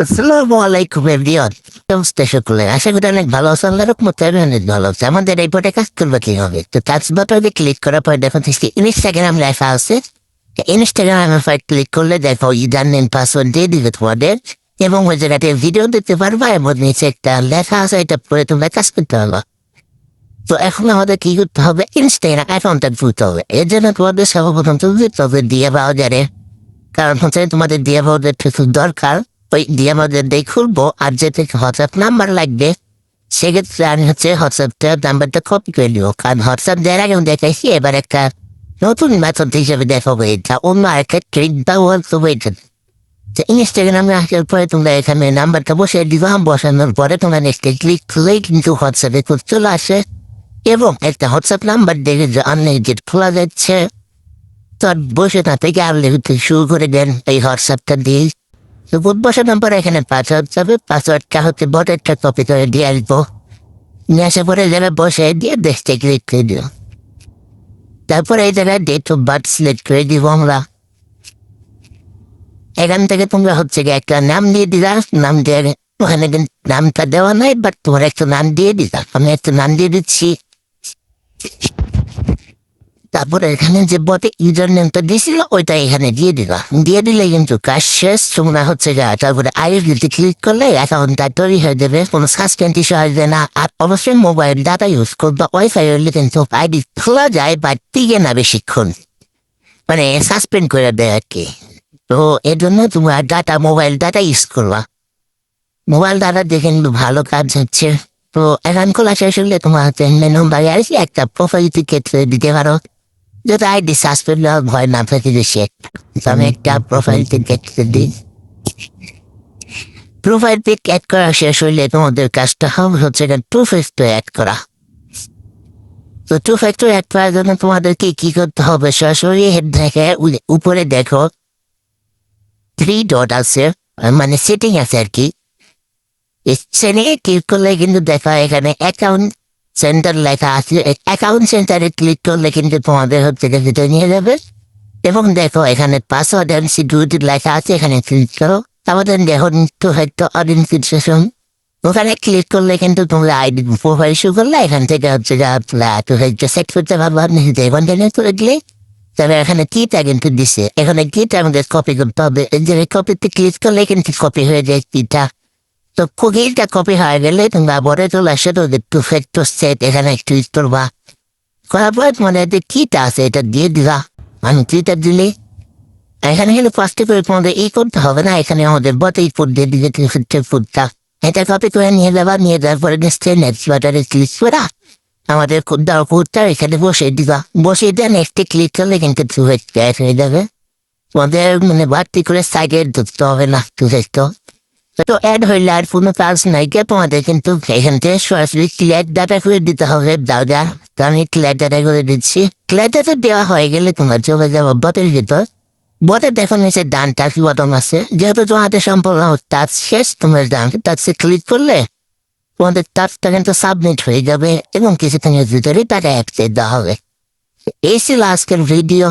আসসালামু আলাইকুম এভরিওয়ান। সমস্ত সকলে আশা করি অনেক ভালো আছেন। আল্লাহর রহমতে আমি অনেক ভালো আছি। আমাদের এই পথে কাজ করবে কিভাবে? তো টাচ বাটনে ক্লিক করার পর দেখো ইনস্টাগ্রাম লেখা আছে। ইনস্টাগ্রামে ক্লিক করলে দেখো ইউজার নেম পাসওয়ার্ড দিয়ে দিবে তোমাদের, এবং ওই জায়গাতে ভিডিও দিতে পারবা এবং নিচে একটা লেখা আছে, এটা পরে তোমরা কাজ করতে পারবা। তো এখন আমাদের কি করতে হবে? ইনস্টাগ্রাম অ্যাকাউন্টটা খুলতে হবে। এর জন্য তোমাদের সর্বপ্রথম তবে দিয়ে বাজারে, কারণ হচ্ছে তোমাদের দিয়ে বাজার খুব দরকার। ওই দিয়ে আমাদের দিয়ে খুলবো, আর যেতে হোয়াটসঅ্যাপ নাম্বার লাগবে সেক্ষেত্রে আমি হোয়াটসঅ্যাপটা নাম্বারটা কপি করে নিব, কারণ হোয়াটসঅ্যাপ দেওয়ার আগে দেখাইছি। এবার একটা নতুন মেথড হিসেবে দেখাবো, এটা অন্য একটা ট্রিক ব্যবহার করবো। এটা ইনস্টাগ্রামে আসার পরে তোমরা এখানে নাম্বারটা বসিয়ে দিবা। বসানোর পরে তোমরা নেক্সটে ক্লিক করলেই কিন্তু হোয়াটসঅ্যাপে চলে আসে, এবং একটা হোয়াটসঅ্যাপ নাম্বার দেখে যে আনলিমিটেড খোলা যাচ্ছে। তো আর বসে না থেকে আনলিমিটেড শুরু করে দেন এই হোয়াটসঅ্যাপটা দিয়ে। তো বসে নাম্বার এখানে পাসওয়ার্ড যাবে, পাসওয়ার্ডটা বটেরটা কপি করে দিয়ে আসবো। নিয়ে আসার পরে যারা বসে দিয়ে দেখতে ক্লিক করে দিও। তারপরে এই জায়গায় ডেট অফ বার্থ সিলেক্ট করে দিব আমরা। এখান থেকে তোমরা একটা নাম দিয়ে দিলা। নাম দিয়ে ওখানে কিন্তু নামটা দেওয়া নাই, বাট তোমার একটা নাম দিয়ে দিলা। আমি একটা নাম দিয়ে দিচ্ছি। তারপরে এখানে যে বটে ইউজার নেমটা দিয়েছিল ওইটা এখানে দিয়ে দিলে কিন্তু কাজ শেষ। তোমরা তারপরে আইডিতে ক্লিক করলে অ্যাকাউন্টটা তৈরি হয়ে যাবে, কোনো সাসপেন্ড ইস্যু আসবে না। আর অবশ্যই মোবাইল ডাটা ইউজ করবা। ওয়াইফাই হলে কিন্তু আইডি খোলা যায়, বাট টিকে না বেশিক্ষণ, মানে সাসপেন্ড করে দেয় আর কি। তো এর জন্য তোমার মোবাইল ডাটা ইউজ করবা। মোবাইল ডাটা দেখে কিন্তু ভালো কাজ হচ্ছে। তো অ্যাকাউন্ট খোলা শেষ হলে তোমার মেনু বাড়ি আর একটা প্রোফাইল পিক দিতে পারো, যাতে আইডি সাসপেন্ড ভয় না থাকে বেশি। আমি একটা প্রোফাইল পিক দিই। প্রোফাইল পিক অ্যাড করা শেষ হইলে তোমাদের কাজটা হবে টু ফ্যাক্টর অ্যাড করা। তো টু ফ্যাক্টর অ্যাড করার জন্য তোমাদেরকে কি করতে হবে? সরাসরি হেড দেখে উপরে দেখো 3 ডট আছে, মানে সেটিং আছে আর কি। সেটিংয়ে ক্লিক করলে কিন্তু দেখা এখানে অ্যাকাউন্ট সেন্টার লেখা আছে। অ্যাকাউন্ট সেন্টারে ক্লিক করলে কিন্তু তোমাদের ভিতরে নিয়ে যাবে, এবং দেখো এখানে পাসওয়ার্ড অ্যান্ড সিকিউরিটি লেখা আছে, এখানে ক্লিক করো। আমাদের দেখো টু ফ্যাক্টর অথেন্টিকেশন, ওখানে ক্লিক করলে কিন্তু তোমরা আইডি প্রোফাইল শুরু করলে এখান থেকে সেট করতে পারবো। আপনি কন্টিনিউ করে দিলে তবে এখানে কিটা কিন্তু দিছে, এখানে কিটা আমাদের কপি করতে হবে। এই যে কপিতে ক্লিক করলে কিন্তু কপি হয়ে যায় কিটা। তো কুকিটা কপি হয়ে গেলে তোমরা বড় চলে আসে তোদের টু ফ্যাক্টর সেট, এখানে ক্লিক করবা। করার পর মানে কিটা আছে এটা দিয়ে দিবা। মানে কিটা দিলে এখানে কিন্তু ফার্স্টে করে তোমাদের করতে হবে না, এখানে আমাদের বটেই ফুড দিয়ে দিলে ফুডটা এটা কপি করে নিয়ে যাবা। নিয়ে যাওয়ার পরে নেক্সট বাটারে ক্লিক করা আমাদের ফুডটা এখানে বসিয়ে দিবা। বসিয়ে দেন নেক্সটে ক্লিক করলে কিন্তু টু ফ্যাক্টর অ্যাড হয়ে যাবে। তোমাদের মানে বাড়তি করে সাইডে ধরতে হবে না টু ফ্যাক্টর। তো অ্যাড হইলে আর কোনো কাজ নাই, তোমাদের কিন্তু এখান থেকে সরাসরি ক্লিয়ার ডাটা করে দিতে হবে ব্রাউজার। তো আমি ক্লিয়ার ডাটা করে দিচ্ছি। ক্লিয়ার ডাটা দেওয়া হয়ে গেলে তোমার চলে যাবো বটের ভিতর। বটের দেখো নিচে ডান টাচ বটন আছে, যেহেতু তোমাদের সম্পূর্ণ টাচ শেষ, তোমার ডান টাচে ক্লিক করলে তোমাদের টাচটা কিন্তু সাবমিট হয়ে যাবে, এবং কিছুক্ষণের ভিতরে টাকা অ্যাড দেওয়া হবে। এই ছিল আজকের ভিডিও।